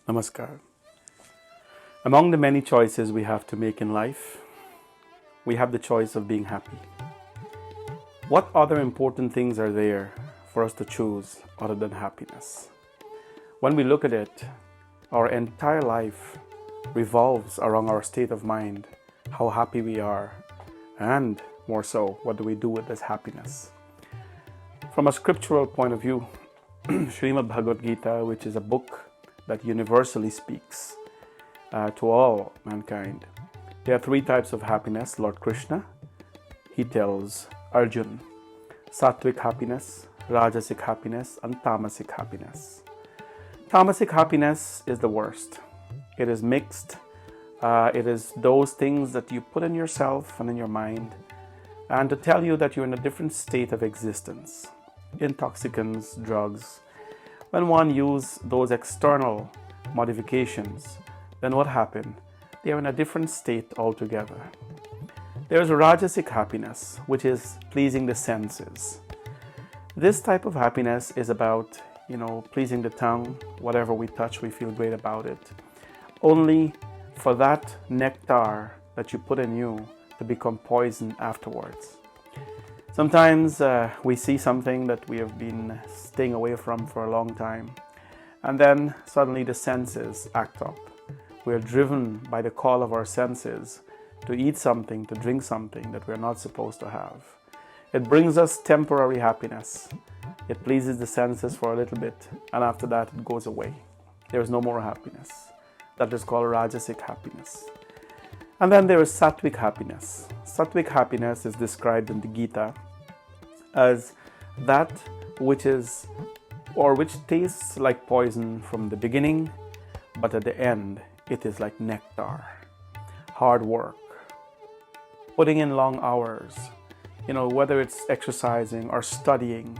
Namaskar. Among the many choices we have to make in life, we have the choice of being happy. What other important things are there for us to choose other than happiness? When we look at it, our entire life revolves around our state of mind, how happy we are, and more so, what do we do with this happiness? From a scriptural point of view, Srimad Bhagavad Gita, which is a book that universally speaks to all mankind. There are three types of happiness. Lord Krishna, he tells Arjun, sattvic happiness, rajasic happiness, and tamasic happiness. Tamasic happiness is the worst. It is mixed. It is those things that you put in yourself and in your mind and to tell you that you're in a different state of existence. Intoxicants, drugs. When one uses those external modifications, then what happened? They are in a different state altogether. There is a rajasic happiness, which is pleasing the senses. This type of happiness is about, pleasing the tongue. Whatever we touch, we feel great about it. Only for that nectar that you put in you to become poison afterwards. Sometimes we see something that we have been staying away from for a long time, and then suddenly the senses act up. We are driven by the call of our senses to eat something, to drink something that we are not supposed to have. It brings us temporary happiness. It pleases the senses for a little bit, and after that it goes away. There is no more happiness. That is called rajasic happiness. And then there is sattvic happiness. Sattvic happiness is described in the Gita as that which tastes like poison from the beginning, but at the end it is like nectar. Hard work, putting in long hours, whether it's exercising or studying.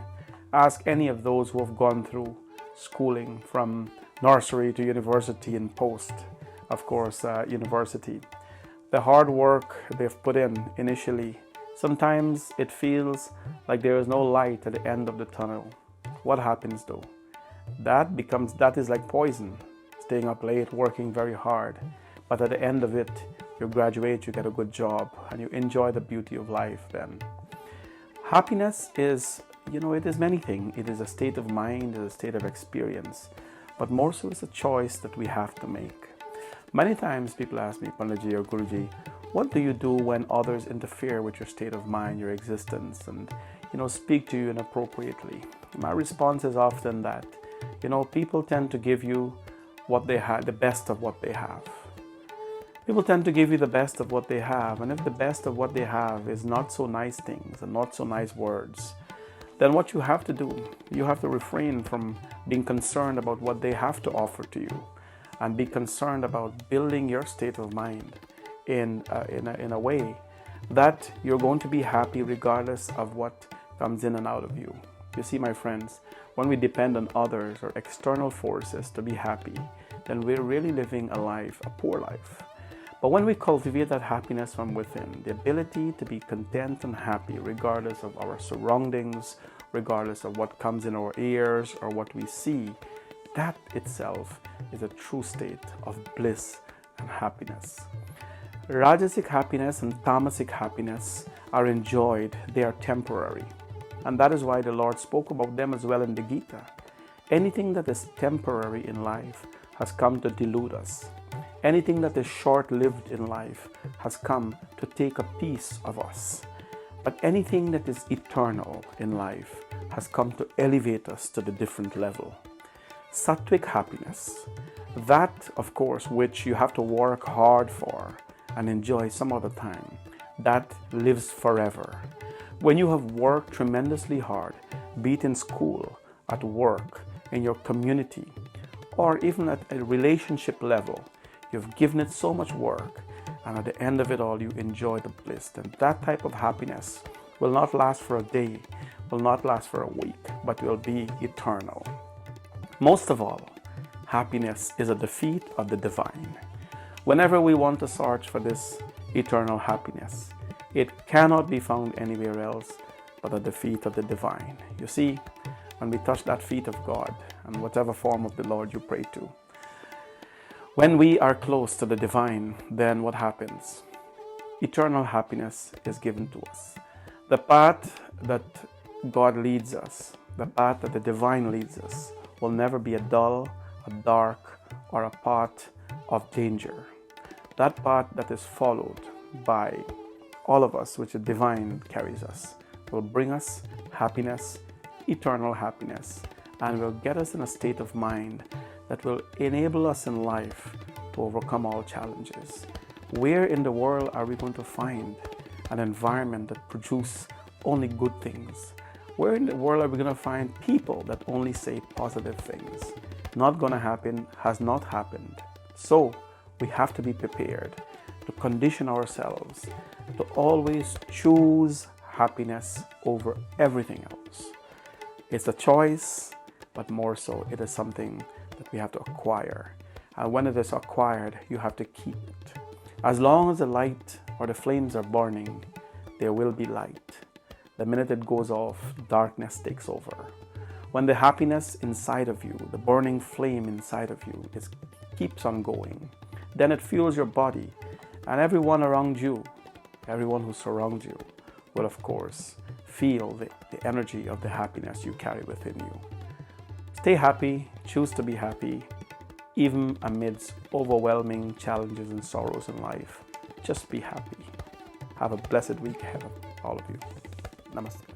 Ask any of those who have gone through schooling from nursery to university and post, of course, university. The hard work they've put in initially, sometimes it feels like there is no light at the end of the tunnel. What happens though? That is like poison. Staying up late, working very hard. But at the end of it, you graduate, you get a good job, and you enjoy the beauty of life then. Happiness is, it is many things. It is a state of mind, it is a state of experience. But more so, it's a choice that we have to make. Many times people ask me, Panditji or Guruji, what do you do when others interfere with your state of mind, your existence, and speak to you inappropriately? My response is often that, people tend to give you what they have, the best of what they have. People tend to give you the best of what they have, and if the best of what they have is not so nice things and not so nice words, then what you have to do, you have to refrain from being concerned about what they have to offer to you, and be concerned about building your state of mind in a way that you're going to be happy regardless of what comes in and out of you. You see, my friends, when we depend on others or external forces to be happy, then we're really living a poor life. But when we cultivate that happiness from within, the ability to be content and happy regardless of our surroundings, regardless of what comes in our ears or what we see, that itself is a true state of bliss and happiness. Rajasic happiness and tamasic happiness are enjoyed, they are temporary. And that is why the Lord spoke about them as well in the Gita. Anything that is temporary in life has come to delude us. Anything that is short-lived in life has come to take a piece of us. But anything that is eternal in life has come to elevate us to the different level. Sattvic happiness, that of course which you have to work hard for and enjoy some other time, that lives forever. When you have worked tremendously hard, be it in school, at work, in your community, or even at a relationship level, you've given it so much work, and at the end of it all, you enjoy the bliss. Then that type of happiness will not last for a day, will not last for a week, but will be eternal. Most of all, happiness is a defeat of the divine. Whenever we want to search for this eternal happiness, it cannot be found anywhere else but at the feet of the divine. You see, when we touch that feet of God and whatever form of the Lord you pray to, When we are close to the divine, then what happens? Eternal happiness is given to us. The path that God leads us, the path that the divine leads us, will never be a dull, a dark, or a path of danger. That path that is followed by all of us, which the divine carries us, will bring us happiness, eternal happiness, and will get us in a state of mind that will enable us in life to overcome all challenges. Where in the world are we going to find an environment that produces only good things? Where in the world are we going to find people that only say positive things? Not going to happen, has not happened. So we have to be prepared to condition ourselves to always choose happiness over everything else. It's a choice, but more so, it is something that we have to acquire. And when it is acquired, you have to keep it. As long as the light or the flames are burning, there will be light. The minute it goes off, darkness takes over. When the happiness inside of you, the burning flame inside of you, keeps on going, then it fuels your body, and everyone around you, everyone who surrounds you, will of course feel the energy of the happiness you carry within you. Stay happy, choose to be happy, even amidst overwhelming challenges and sorrows in life. Just be happy. Have a blessed week ahead of all of you. Namaste.